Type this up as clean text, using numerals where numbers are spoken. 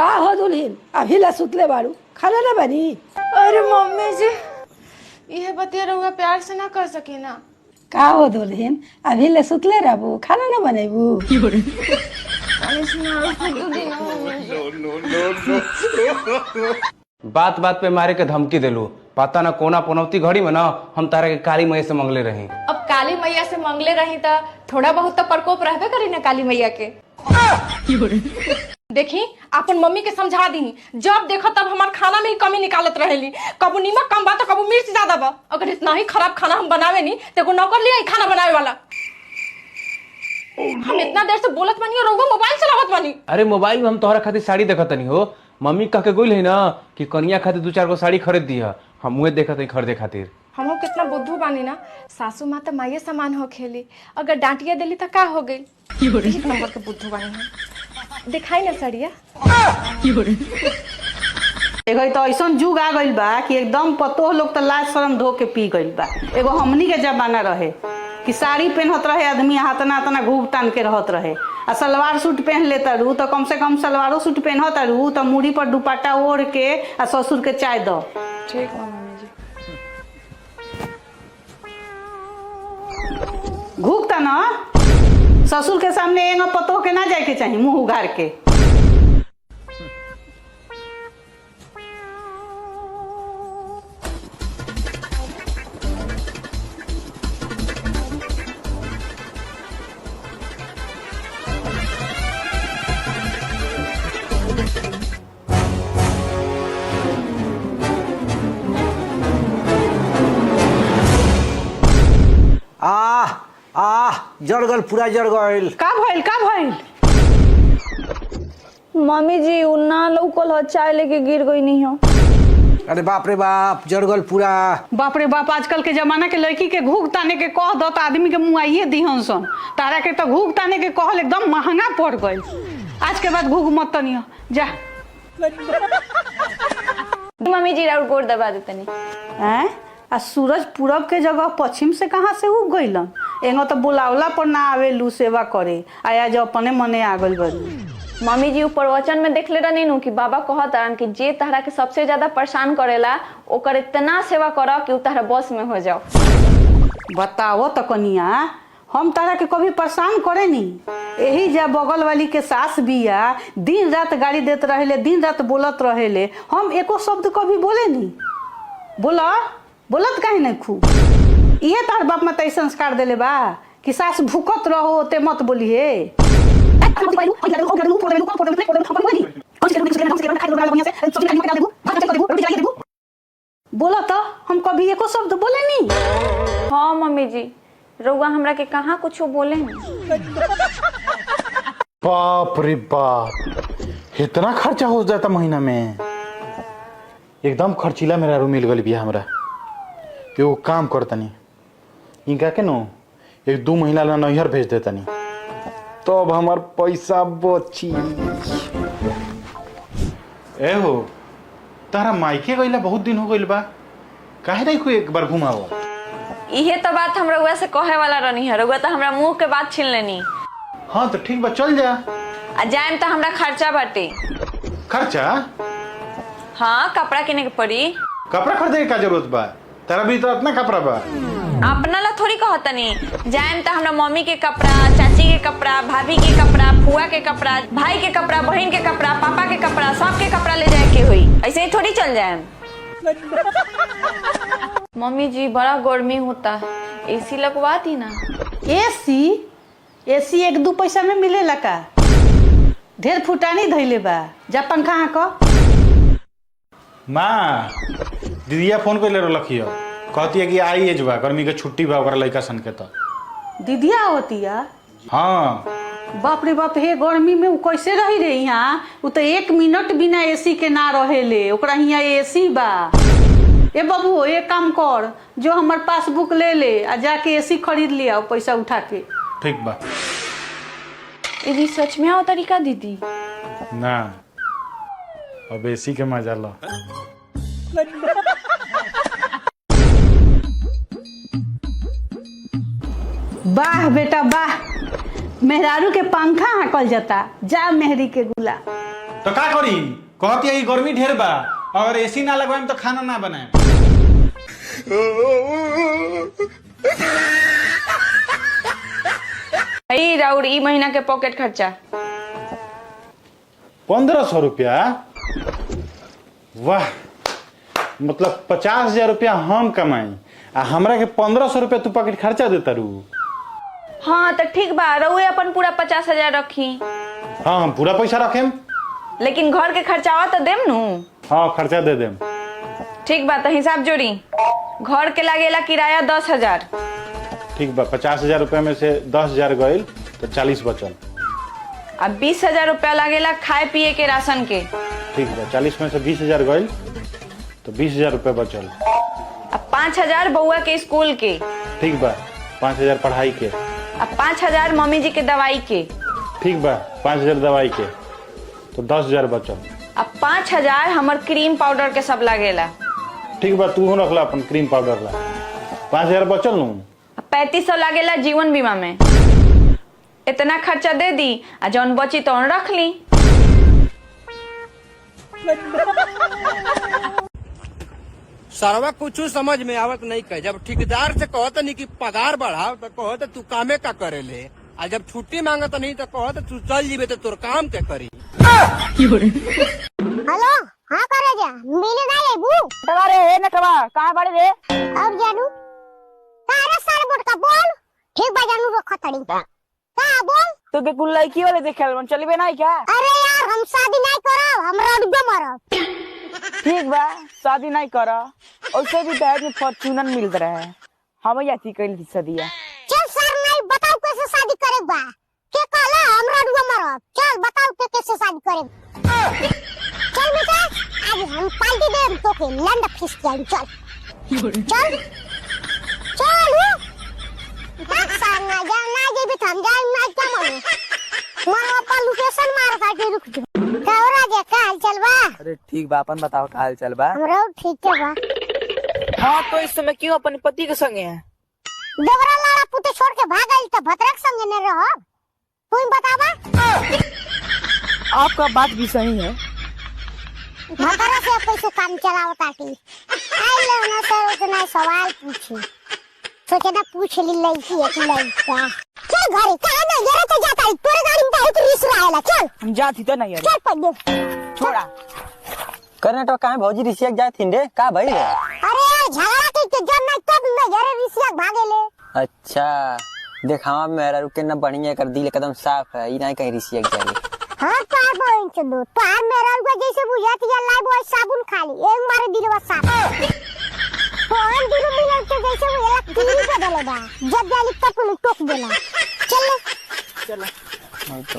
का हो दुल्हन अभी ला सुतले बारू खाना ना बनी। अरे मम्मी जी यह बतिया रहुआ प्यार से ना कर सकी ना। का हो दुल्हन अभी ले सुतले रहबू खाना ना बनेबू। बात बात पे मारे के धमकी देलू पता ना कोना पनौती घड़ी में ना हम तारा के काली मैया से मंगले रही। अब काली मैया से मंगले रही तो थोड़ा बहुत तो प्रकोप रहबे करी ना काली मैया के। देखी अपन मम्मी के समझा दी जब देखो तब हमार खाना में ही कमी निकालत रहेली। कबू नीमक कम बा तो कबू मिर्च ज्यादा बा। अगर इतना ही खराब खाना हम बनावे नहीं तो एगो नौकर लिया खाना बनावे वाला। हम इतना देर से बोलत बानी और रउआ मोबाइल चलावत बानी। अरे मोबाइल में हम तोहरा खातिर साड़ी देखत नहीं हो। मम्मी कह के गोइल है ना कि कनिया खातिर 2-4 गो साड़ी खरीद दिया। हम उहे देखत नहीं खरीदे खातिर। हम कितना बुद्धू बानी ना। सासू माँ तो माये समान हो खेली अगर डांटिया दिली तो का हो गई। एक नंबर के बुद्धू बानी हम। दिखाई ना सड़िया एगो तो ऐसा जुग आ गइल बा कि एकदम पतो लोग तो लाज शर्म धो के पी गइल बा। एगो हमनी के जमाना रहे कि साड़ी पहनत रहे आदमी हाथना तना घूब तान के रहत रहे आ सलवार सूट पहन लेता रू तो कम से कम सलवारो सूट पहनत रू तो मुड़ी पर दुपट्टा ओढ़ के आ ससुर के चाय दो। ठीक है मम्मी जी। घूकता ना ससुर के सामने एगो पतो के ना जाए के चाहिए मुंह उघार के। जड़ गल पूरा जड़ गल। का भइल मम्मी जी उन्ना लौकल हो चाय लेके गिर गई नहीं हो। अरे बाप रे बाप जड़ गल पूरा। बाप रे बाप आजकल के जमाना के लड़की के घूक ताने के कह दो तो आदमी के मुआइए दिहन सन। तारा के तो घूक ताने के कहल एकदम महंगा पड़ गई। आज के बाद घूक मत तनियो जा। मम्मी जी और गोड़ दबा देतनी। हैं आ सूरज पूरब के जगह पश्चिम से कहाँ से उग गइलन। एगो तो बुलावला पर ना आवेलू सेवा करे आया जो अपने मने आ गइल बड़ी। मम्मी जी ऊपर वचन में देखले रहनी नु कि बाबा कहत कि जे तहरा के सबसे ज्यादा परेशान करेला ओकर इतना सेवा करो कि तहरा बस में हो जाओ। बताओ तो कनिया हम तारा के कभी परेशान करे नी। यही जा बगल वाली के सास बिया दिन रात गाड़ी देते रहेले दिन रात बोलत रहेले हम एको शब्द कभी बोले नी। बोलत काहे नहीं खू। ये तार बाप में तई संस्कार देले बा कि सास भूखत रहो ते मत बोलिए। बोला तो हम कभी एको शब्द बोले नी। हाँ मम्मी जी रउआ हमरा के कहाँ कुछ बोले बाप रे बाप इतना खर्चा हो जाता महीना में। एकदम खर्चीला मेरा रू मिल गई बिया हमरा। एगो काम करतनी इनका के नो 1-2 महीना ला नैहर भेज देतनी तो अब हमार पैसा बची। ए हो तारा मायके गइला बहुत दिन हो गइल बा काहे नहीं कोई एक बार घुमाओ। इहे तो बात हम रउआ से कहे वाला रहनी है। रउआ तो हमरा मुंह के बात छीन लेनी। हाँ तो ठीक बा चल जा। आ जाएम तो हमरा खर्चा बाटे। खर्चा? हाँ कपड़ा किने के पड़ी। कपड़ा खरीदे के का जरूरत बा तारा भी तो इतना कपड़ा बा। अपना ला थोड़ी कहतनी जाएम तो हमरा मम्मी के कपड़ा चाची के कपड़ा भाभी के कपड़ा फुआ के कपड़ा भाई के कपड़ा बहन के कपड़ा पापा के कपड़ा सबके कपड़ा ले जाए के हुई। ऐसे ही थोड़ी चल जाएम। मम्मी जी बड़ा गर्मी होता है एसी लगवा दी ना। एसी 1-2 पैसा में मिलेला का। ढेर फुटानी धैले बा जा पंखा हाँको। माँ दीदिया फोन कर ले रखियो कहती है कि आई एज बा गर्मी के छुट्टी बा ओकरा लइका सन के। तो दीदिया होतिया। हाँ बाप रे बाप हे गर्मी में उ कैसे रही रे यहाँ। उ तो 1 मिनट बिना एसी के ना रहेले ओकरा यहाँ एसी बा। ए बाबू एक काम कर जो हमार पासबुक ले ले आ जाके एसी खरीद लिया पैसा उठा के। ठीक बा। दीदी सच में आओ तरीका दीदी ना अब एसी के मजा लो। वाह बेटा वाह मेहरारू के पंखा हाँकल जाता जा मेहरी के गुला। तो का करी कहती है गर्मी ढेर बा अगर एसी ना लगवाएम तो खाना ना बनाए। राउर ई महीना के पॉकेट खर्चा 1500 रुपया। वाह, मतलब 50,000 रुपया हम कमाई आ हमरा के 1500 रुपया तू पॉकेट खर्चा देता रू। हाँ तो ठीक बा, रउए अपन पूरा 50,000 रखी। हाँ हम पूरा पैसा रखेम, लेकिन घर के खर्चावा तो देम नु। हाँ खर्चा दे देम। ठीक बा, तो हिसाब जोड़ी। घर के लागेला किराया 10,000। ठीक बा, 50,000 रुपया में से 10,000 गईल तो 40 बचल। अब 20,000 रुपया लागेला खाए पिए के राशन के। ठीक बा, 40 में से 20,000 गईल तो 20,000 रुपया बचल। अब 5,000 बउआ के स्कूल के। ठीक बा, 5,000 पढ़ाई के। अब 5,000 मम्मी जी के दवाई के। ठीक बा, 5,000 दवाई के तो 10,000 बचल। अब 5,000 हमर क्रीम पाउडर के सब लागेला। ठीक बा, तू रखला अपन क्रीम पाउडर ला। 5,000 बचल नू। अब 3,500 लागेला जीवन बीमा में। इतना खर्चा दे दी आ जौन बची तो रख ली। सरवा कुछ समझ में आवत नहीं कहे। जब ठेकेदार से कहत नहीं कि पगार बढ़ाओ तो कहत तू कामे का करे ले, आ जब छुट्टी मांगत नहीं तो कहत तू चल जीबे तो तोर काम के करी। हेलो, हाँ करे जा मिले ना ये बू नटवा रे, हे नटवा कहाँ बड़े रे? अब जानू सारे सारे बोट का बोल। ठीक बा जानू रखा तड़ी का बोल। तो के कुल लड़की वाले देखे हम चलिबे नहीं क्या? अरे यार हम शादी नहीं करब, हम रडबे मरब। ठीक बा, शादी नहीं करा और से भी दहेज में फॉर्च्यूनर मिल रहा है। हम याती कइल दिया। चल सर नहीं बताओ कैसे शादी करे बा। के कहला हम रडबे मरब। चल बताओ के कैसे शादी करे। चल बेटा आज हम पार्टी देम तो के लंड फिश चल चल चल चल सर ना जा ना जे भी थम जाए ना क्या मानो मानो अपन लोकेशन मार काटे रुक जा कवरा जे काल चल बा। अरे ठीक बा, अपन बताओ का हाल चल बा? हमरो ठीक है बा। हाँ तो इस समय क्यों अपने पति के संगे है? देवरा लाड़ा पुते छोड़ के भाग गई तो भतरक संगे न रहो। तू बतावा। आपका बात भी सही है। भतरा से पैसे काम चलावता की आई ले ना सर उतना सवाल पूछी सोचे ना पूछ ली लड़की एक लड़का। चल घरे कहां ना जरा तो जाता है तोरे गाड़ी में बहुत रिस रहा है। चल हम जाती तो नहीं है। चल पड़ छोड़ा करने तो कहां भौजी रिसिया जाती रे का भाई रे? अरे यार झगड़ा के जब नहीं तब मैं घरे रिसिया भागे ले। अच्छा देखावा मेरा रुके ना बढ़िया कर दिल एकदम साफ है, ई नहीं कहीं रिसिया जाए। हां पार बोल चलो पार मेरा रुका जैसे बुझाती है लाई बोल साबुन खाली एक मारे दिलवा साफ। फोन दिल मिलन के जैसे वो एक दिल पे डालेगा जब जाली तब टोक देना। चल चलो नहीं तो